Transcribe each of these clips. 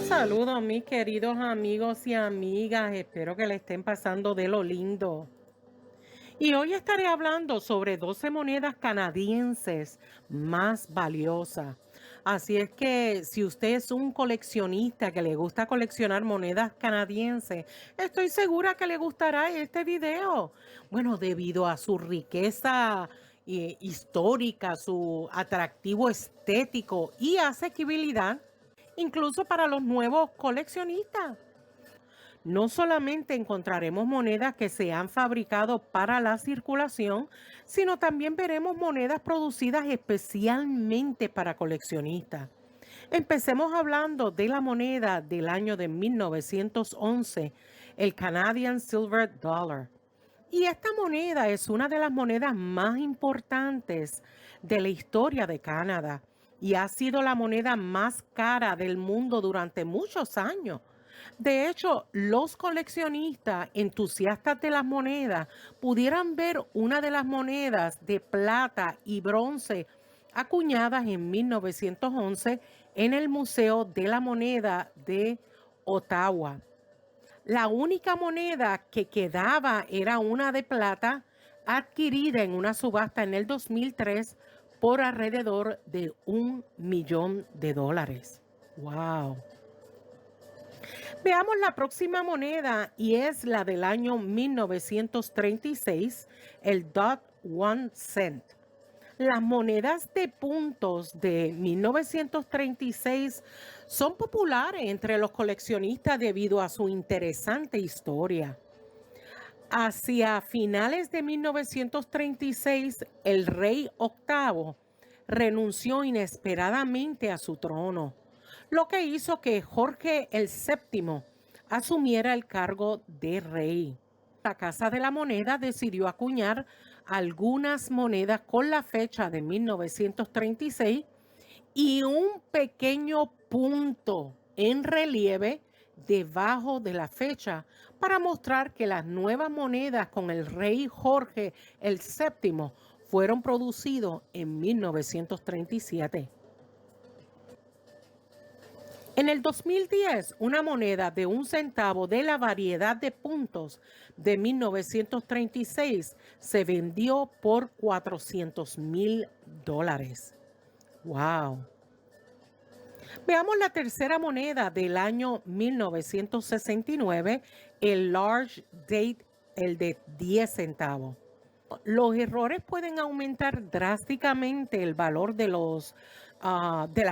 Saludos mis queridos amigos y amigas, espero que le estén pasando de lo lindo. Y hoy estaré hablando sobre 12 monedas canadienses más valiosas. Así es que si usted es un coleccionista que le gusta coleccionar monedas canadienses, estoy segura que le gustará este video. Bueno, debido a su riqueza histórica, su atractivo estético y asequibilidad, incluso para los nuevos coleccionistas. No solamente encontraremos monedas que se han fabricado para la circulación, sino también veremos monedas producidas especialmente para coleccionistas. Empecemos hablando de la moneda del año de 1911, el Canadian Silver Dollar. Y esta moneda es una de las monedas más importantes de la historia de Canadá y ha sido la moneda más cara del mundo durante muchos años. De hecho, los coleccionistas entusiastas de las monedas pudieran ver una de las monedas de plata y bronce acuñadas en 1911 en el Museo de la Moneda de Ottawa. La única moneda que quedaba era una de plata adquirida en una subasta en el 2003 por alrededor de $1 millón. ¡Wow! Veamos la próxima moneda y es la del año 1936, el dot one cent. Las monedas de puntos de 1936 son populares entre los coleccionistas debido a su interesante historia. Hacia finales de 1936, el rey octavo renunció inesperadamente a su trono, lo que hizo que Jorge el séptimo asumiera el cargo de rey. La Casa de la Moneda decidió acuñar algunas monedas con la fecha de 1936 y un pequeño punto en relieve debajo de la fecha para mostrar que las nuevas monedas con el rey Jorge el séptimo fueron producidos en 1937. En el 2010, una moneda de un centavo de la variedad de puntos de 1936 se vendió por $400,000. ¡Wow! Veamos la tercera moneda del año 1969, el Large Date, el de 10 centavos. Los errores pueden aumentar drásticamente el valor de las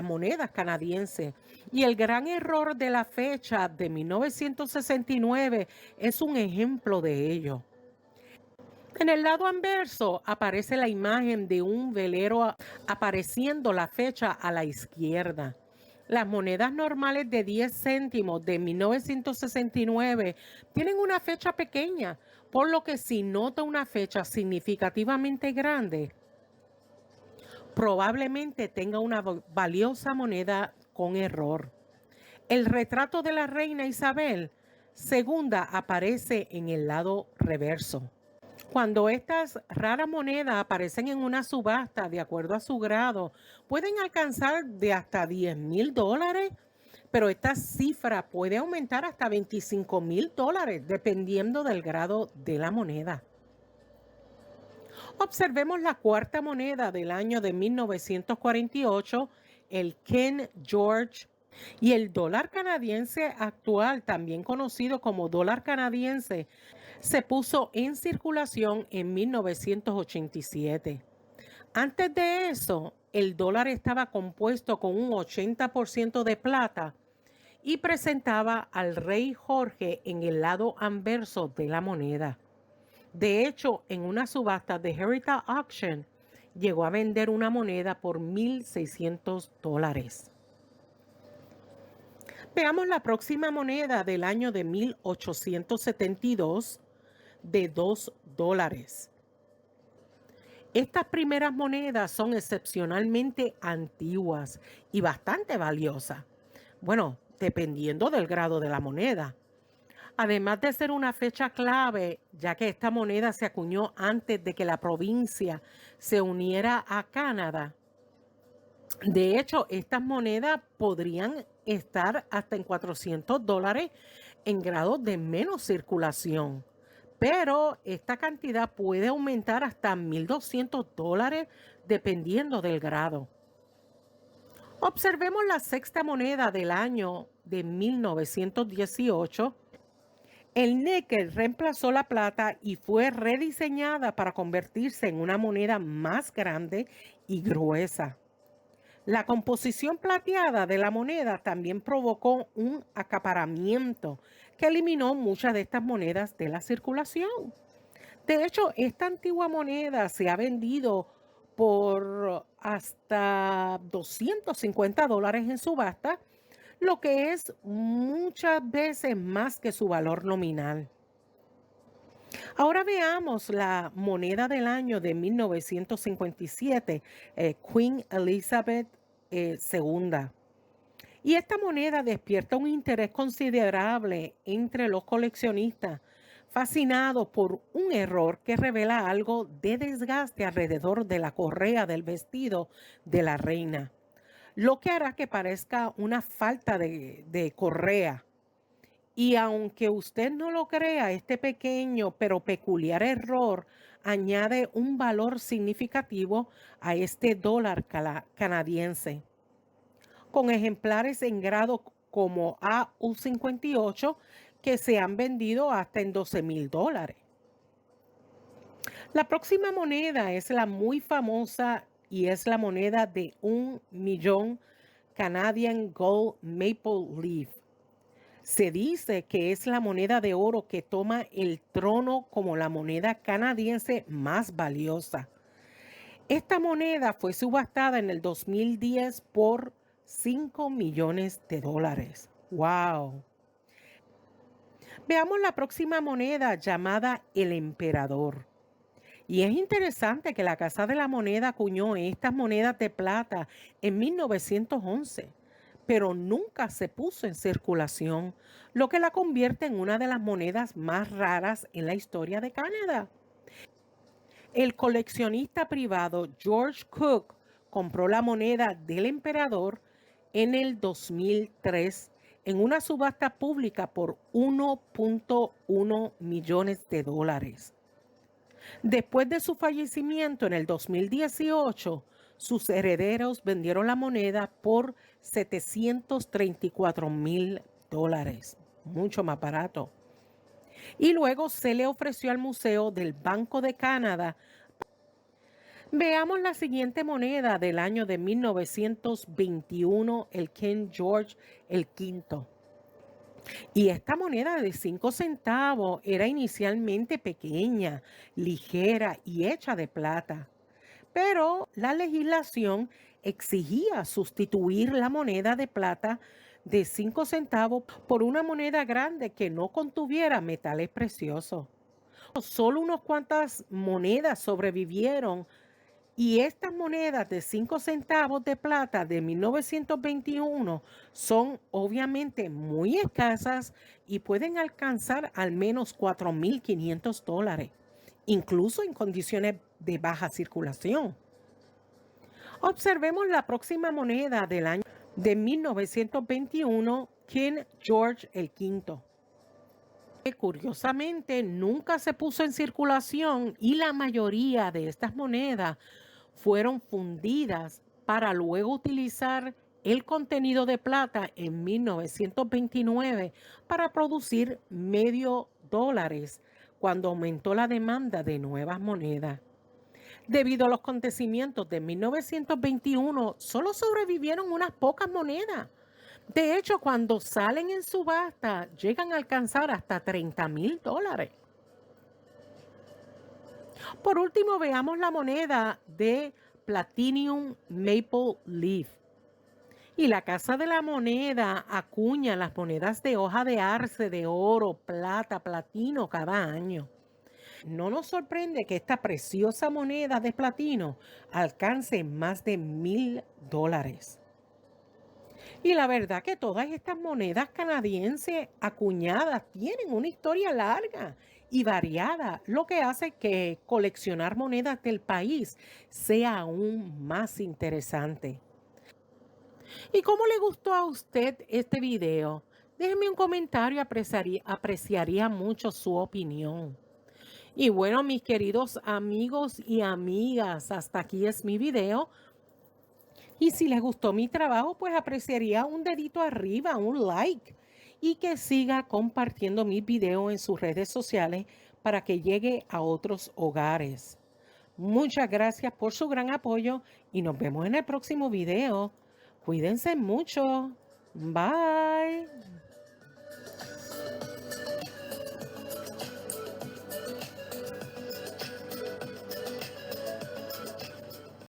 monedas canadienses. Y el gran error de la fecha de 1969 es un ejemplo de ello. En el lado anverso aparece la imagen de un velero apareciendo la fecha a la izquierda. Las monedas normales de 10 céntimos de 1969 tienen una fecha pequeña, por lo que si nota una fecha significativamente grande, probablemente tenga una valiosa moneda con error. El retrato de la reina Isabel II aparece en el lado reverso. Cuando estas raras monedas aparecen en una subasta de acuerdo a su grado, pueden alcanzar de hasta $10,000, pero esta cifra puede aumentar hasta $25,000 dependiendo del grado de la moneda. Observemos la cuarta moneda del año de 1948, el King George. Y el dólar canadiense actual, también conocido como dólar canadiense, se puso en circulación en 1987. Antes de eso, el dólar estaba compuesto con un 80% de plata y presentaba al rey Jorge en el lado anverso de la moneda. De hecho, en una subasta de Heritage Auction, llegó a vender una moneda por $1,600. Veamos la próxima moneda del año de 1872 de $2. Estas primeras monedas son excepcionalmente antiguas y bastante valiosas. Bueno, dependiendo del grado de la moneda. Además de ser una fecha clave, ya que esta moneda se acuñó antes de que la provincia se uniera a Canadá. De hecho, estas monedas podrían estar hasta en $400 en grados de menos circulación, pero esta cantidad puede aumentar hasta $1,200 dependiendo del grado. Observemos la sexta moneda del año de 1918. El níquel reemplazó la plata y fue rediseñada para convertirse en una moneda más grande y gruesa. La composición plateada de la moneda también provocó un acaparamiento que eliminó muchas de estas monedas de la circulación. De hecho, esta antigua moneda se ha vendido por hasta $250 en subasta, lo que es muchas veces más que su valor nominal. Ahora veamos la moneda del año de 1957, Queen Elizabeth II. Y esta moneda despierta un interés considerable entre los coleccionistas, fascinados por un error que revela algo de desgaste alrededor de la correa del vestido de la reina, lo que hará que parezca una falta de correa. Y aunque usted no lo crea, este pequeño pero peculiar error añade un valor significativo a este dólar canadiense. Con ejemplares en grado como AU58 que se han vendido hasta en $12,000. La próxima moneda es la muy famosa y es la moneda de $1,000,000 Canadian Gold Maple Leaf. Se dice que es la moneda de oro que toma el trono como la moneda canadiense más valiosa. Esta moneda fue subastada en el 2010 por $5,000,000. ¡Wow! Veamos la próxima moneda llamada el emperador. Y es interesante que la Casa de la Moneda acuñó estas monedas de plata en 1911, pero nunca se puso en circulación, lo que la convierte en una de las monedas más raras en la historia de Canadá. El coleccionista privado George Cook compró la moneda del emperador en el 2003 en una subasta pública por $1,1 millones. Después de su fallecimiento en el 2018, sus herederos vendieron la moneda por $734,000, mucho más barato. Y luego se le ofreció al Museo del Banco de Canadá. Veamos la siguiente moneda del año de 1921, el King George V. Y esta moneda de 5 centavos era inicialmente pequeña, ligera y hecha de plata. Pero la legislación exigía sustituir la moneda de plata de 5 centavos por una moneda grande que no contuviera metales preciosos. Solo unas cuantas monedas sobrevivieron y estas monedas de 5 centavos de plata de 1921 son obviamente muy escasas y pueden alcanzar al menos $4,500, incluso en condiciones de baja circulación. Observemos la próxima moneda del año de 1921, King George V. Curiosamente, nunca se puso en circulación y la mayoría de estas monedas fueron fundidas para luego utilizar el contenido de plata en 1929 para producir medio dólares cuando aumentó la demanda de nuevas monedas. Debido a los acontecimientos de 1921, solo sobrevivieron unas pocas monedas. De hecho, cuando salen en subasta, llegan a alcanzar hasta $30,000. Por último, veamos la moneda de Platinum Maple Leaf. Y la Casa de la Moneda acuña las monedas de hoja de arce de oro, plata, platino cada año. No nos sorprende que esta preciosa moneda de platino alcance más de $1,000. Y la verdad que todas estas monedas canadienses acuñadas tienen una historia larga y variada, lo que hace que coleccionar monedas del país sea aún más interesante. ¿Y cómo le gustó a usted este video? Déjeme un comentario, apreciaría mucho su opinión. Y bueno, mis queridos amigos y amigas, hasta aquí es mi video. Y si les gustó mi trabajo, pues apreciaría un dedito arriba, un like. Y que siga compartiendo mis videos en sus redes sociales para que llegue a otros hogares. Muchas gracias por su gran apoyo y nos vemos en el próximo video. Cuídense mucho. Bye.